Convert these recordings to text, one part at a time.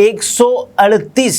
138,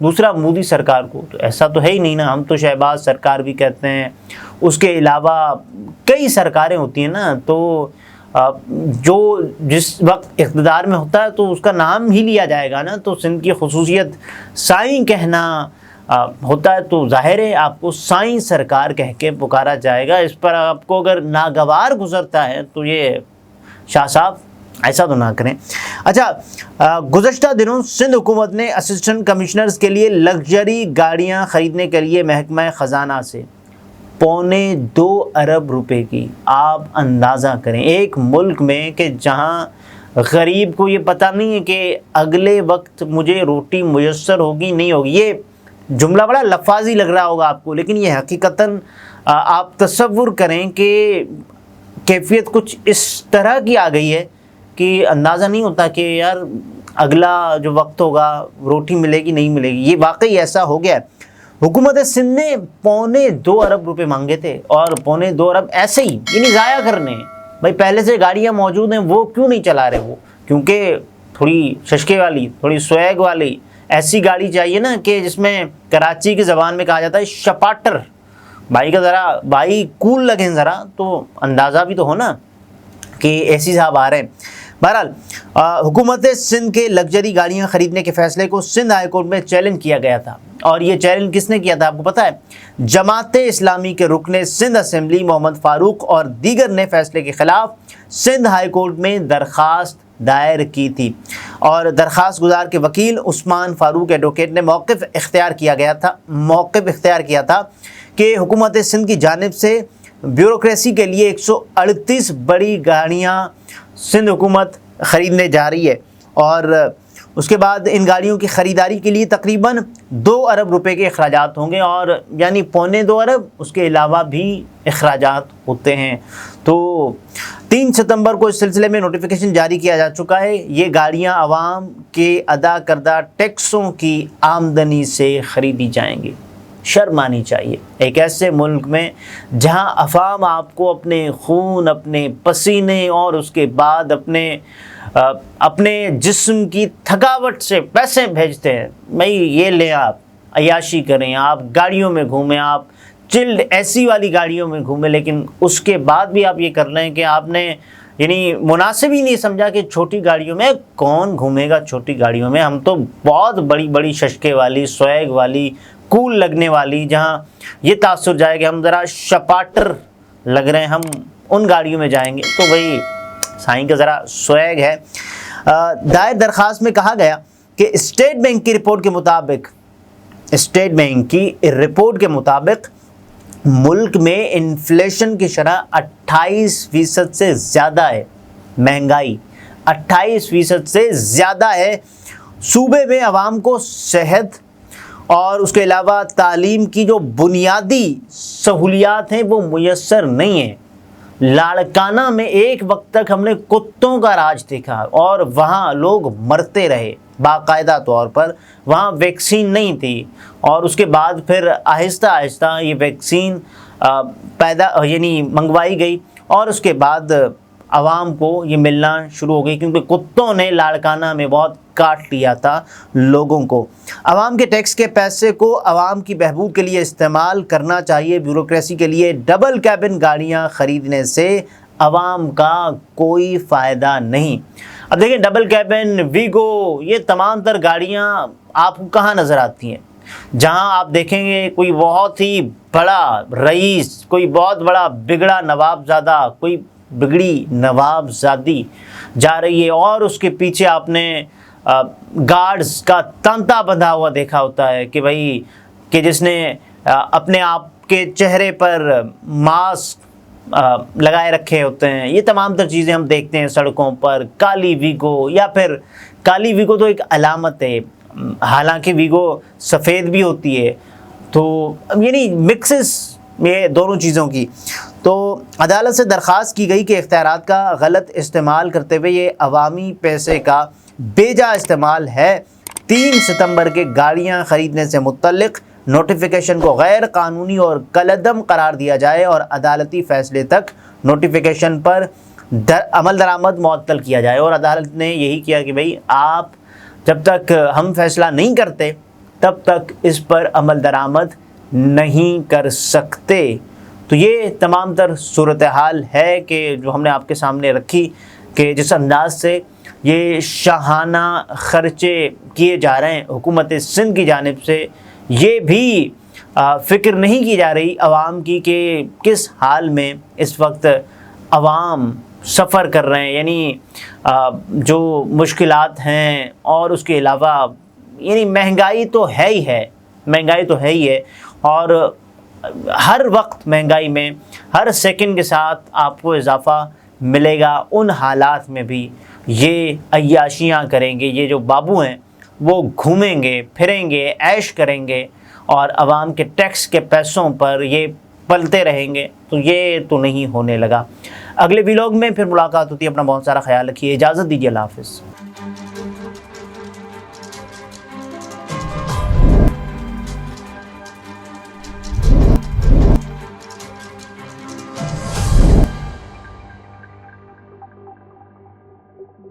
دوسرا مودی سرکار کو. تو ایسا تو ہے ہی نہیں نا, ہم تو شہباز سرکار بھی کہتے ہیں, اس کے علاوہ کئی سرکاریں ہوتی ہیں نا, تو جو جس وقت اقتدار میں ہوتا ہے تو اس کا نام ہی لیا جائے گا نا. تو سندھ کی خصوصیت سائیں کہنا ہوتا ہے, تو ظاہر ہے آپ کو سائیں سرکار کہہ کے پکارا جائے گا. اس پر آپ کو اگر ناگوار گزرتا ہے تو یہ شاہ صاحب ایسا تو نہ کریں. اچھا, گزشتہ دنوں سندھ حکومت نے اسسٹنٹ کمشنرز کے لیے لگژری گاڑیاں خریدنے کے لیے محکمہ خزانہ سے 2.25 ارب روپے کی, آپ اندازہ کریں, ایک ملک میں کہ جہاں غریب کو یہ پتہ نہیں ہے کہ اگلے وقت مجھے روٹی میسر ہوگی نہیں ہوگی. یہ جملہ بڑا لفاظی لگ رہا ہوگا آپ کو, لیکن یہ حقیقتاً آپ تصور کریں کہ کیفیت کچھ اس طرح کی آ گئی ہے کہ اندازہ نہیں ہوتا کہ یار اگلا جو وقت ہوگا روٹی ملے گی نہیں ملے گی. یہ واقعی ایسا ہو گیا ہے. حکومت سندھ نے 2.25 ارب روپے مانگے تھے, اور 2.25 ارب ایسے ہی یعنی ضائع کرنے. بھائی پہلے سے گاڑیاں موجود ہیں, وہ کیوں نہیں چلا رہے وہ, کیونکہ تھوڑی ششکے والی, تھوڑی سویگ والی ایسی گاڑی چاہیے نا کہ جس میں کراچی کی زبان میں کہا جاتا ہے شپاٹر. بھائی کا ذرا بھائی کول لگیں ذرا, تو اندازہ بھی تو ہو نا کہ ایسی صاحب آ رہے ہیں. بہرحال حکومت سندھ کے لگژری گاڑیاں خریدنے کے فیصلے کو سندھ ہائی کورٹ میں چیلنج کیا گیا تھا, اور یہ چیلنج کس نے کیا تھا آپ کو پتہ ہے؟ جماعت اسلامی کے رکن سندھ اسمبلی محمد فاروق اور دیگر نے فیصلے کے خلاف سندھ ہائی کورٹ میں درخواست دائر کی تھی, اور درخواست گزار کے وکیل عثمان فاروق ایڈوکیٹ نے موقف اختیار کیا تھا کہ حکومت سندھ کی جانب سے بیوروکریسی کے لیے 138 بڑی گاڑیاں سندھ حکومت خریدنے جا رہی ہے, اور اس کے بعد ان گاڑیوں کی خریداری کے لیے تقریباً 2 ارب روپے کے اخراجات ہوں گے, اور یعنی 2.25 ارب اس کے علاوہ بھی اخراجات ہوتے ہیں. تو 3 ستمبر کو اس سلسلے میں نوٹیفیکیشن جاری کیا جا چکا ہے. یہ گاڑیاں عوام کے ادا کردہ ٹیکسوں کی آمدنی سے خریدی جائیں گی. شرم آنی چاہیے ایک ایسے ملک میں جہاں عوام آپ کو اپنے خون, اپنے پسینے اور اس کے بعد اپنے جسم کی تھکاوٹ سے پیسے بھیجتے ہیں. بھائی یہ لیں, آپ عیاشی کریں, آپ گاڑیوں میں گھومیں, آپ چلڈ ایسی والی گاڑیوں میں گھومیں, لیکن اس کے بعد بھی آپ یہ کر لیں کہ آپ نے یعنی مناسب ہی نہیں سمجھا کہ چھوٹی گاڑیوں میں کون گھومے گا. چھوٹی گاڑیوں میں ہم تو بہت بڑی بڑی ششکے والی, سویگ والی, کول لگنے والی, جہاں یہ تاثر جائے کہ ہم ذرا شپاٹر لگ رہے ہیں, ہم ان گاڑیوں میں جائیں گے. تو وہی سائیں کا ذرا سویگ ہے. دائر درخواست میں کہا گیا کہ اسٹیٹ بینک کی رپورٹ کے مطابق ملک میں انفلیشن کی شرح 28% سے زیادہ ہے. مہنگائی 28% سے زیادہ ہے. صوبے میں عوام کو صحت اور اس کے علاوہ تعلیم کی جو بنیادی سہولیات ہیں وہ میسر نہیں ہیں. لاڑکانہ میں ایک وقت تک ہم نے کتوں کا راج دیکھا, اور وہاں لوگ مرتے رہے باقاعدہ طور پر. وہاں ویکسین نہیں تھی, اور اس کے بعد پھر آہستہ آہستہ یہ ویکسین منگوائی گئی, اور اس کے بعد عوام کو یہ ملنا شروع ہو گئی, کیونکہ کتوں نے لاڑکانہ میں بہت کاٹ لیا تھا لوگوں کو. عوام کے ٹیکس کے پیسے کو عوام کی بہبود کے لیے استعمال کرنا چاہیے. بیوروکریسی کے لیے ڈبل کیبن گاڑیاں خریدنے سے عوام کا کوئی فائدہ نہیں. اب دیکھیں ڈبل کیبن, ویگو, یہ تمام تر گاڑیاں آپ کو کہاں نظر آتی ہیں؟ جہاں آپ دیکھیں گے کوئی بہت ہی بڑا رئیس, کوئی بہت بڑا بگڑا نوابزادہ, کوئی بگڑی نوابزادی جا رہی ہے, اور اس کے پیچھے آپ نے گارڈز کا تانتا بندھا ہوا دیکھا ہوتا ہے کہ بھائی کہ جس نے اپنے آپ کے چہرے پر ماسک لگائے رکھے ہوتے ہیں. یہ تمام تر چیزیں ہم دیکھتے ہیں سڑکوں پر. کالی ویگو, یا پھر کالی ویگو تو ایک علامت ہے, حالانکہ ویگو سفید بھی ہوتی ہے, تو یعنی مکسز یہ دونوں چیزوں کی. تو عدالت سے درخواست کی گئی کہ اختیارات کا غلط استعمال کرتے ہوئے یہ عوامی پیسے کا بیجا استعمال ہے. 3 ستمبر کے گاڑیاں خریدنے سے متعلق نوٹیفیکیشن کو غیر قانونی اور کالعدم قرار دیا جائے, اور عدالتی فیصلے تک نوٹیفیکیشن پر عمل درآمد معطل کیا جائے. اور عدالت نے یہی کیا کہ بھئی آپ جب تک ہم فیصلہ نہیں کرتے تب تک اس پر عمل درآمد نہیں کر سکتے۔ تو یہ تمام تر صورتحال ہے کہ جو ہم نے آپ کے سامنے رکھی کہ جس انداز سے یہ شاہانہ خرچے کیے جا رہے ہیں حکومت سندھ کی جانب سے، یہ بھی فکر نہیں کی جا رہی عوام کی کہ کس حال میں اس وقت عوام سفر کر رہے ہیں، یعنی جو مشکلات ہیں اور اس کے علاوہ یعنی مہنگائی تو ہے ہی ہے اور ہر وقت مہنگائی میں ہر سیکنڈ کے ساتھ آپ کو اضافہ ملے گا۔ ان حالات میں بھی یہ عیاشیاں کریں گے، یہ جو بابو ہیں وہ گھومیں گے پھریں گے عیش کریں گے اور عوام کے ٹیکس کے پیسوں پر یہ پلتے رہیں گے، تو یہ تو نہیں ہونے لگا۔ اگلے ویلاگ میں پھر ملاقات ہوتی ہے، اپنا بہت سارا خیال رکھیے، اجازت دیجیے، اللہ حافظ۔